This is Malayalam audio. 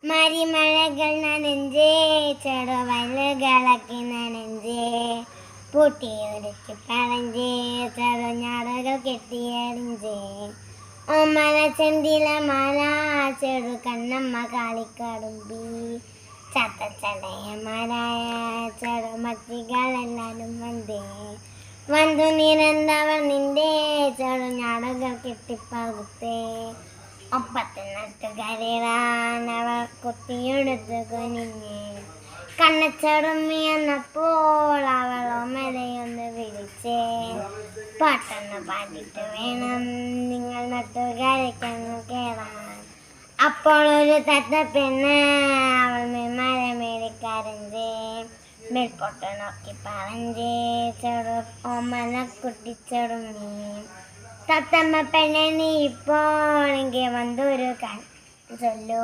മരിമഴകൾ നനഞ്ചേ ചെറുവയലുകളൊക്കെ നനഞ്ചേ പൂട്ടിയൊരുക്കി പഴഞ്ചേ ചെറുഞാടുകൾ കെട്ടിയടിഞ്ചേ ഓമന ചെന്തില മാല ചെറു കണ്ണമ്മ കാളിക്കടുമ്പി ചത്തച്ചടയന്മാരായ ചെറുമത്തികളെല്ലാരും വന്നു നിരന്തവർ നിന്റെ ചെറുഞാടുകൾ കെട്ടിപ്പകുത്തേ ഒപ്പത്തിൽ നട്ടുകരയിടാൻ അവൾ കുത്തിയെടുത്ത് കുനിഞ്ഞ് കണ്ണച്ചെറുമ്മിയെന്നപ്പോൾ അവൾ ഓമനയൊന്ന് വിളിച്ചേ പാട്ടൊന്ന് പാടിയിട്ട് വേണം നിങ്ങൾ നട്ടുകരയ്ക്കൊന്ന് കേറാൻ. അപ്പോൾ ഒരു തത്തപ്പെണ്ണ് അവൾ മരമേടിക്കരഞ്ചേ മേൽപോട്ട് നോക്കി പറഞ്ഞേ ചെറു ഓമന കുട്ടിച്ചെറുമ്മി തത്തമ്മ പെണ്ണെ നീ ഇപ്പോൾ എനിക്ക് വന്നൊരു ചൊല്ലോ.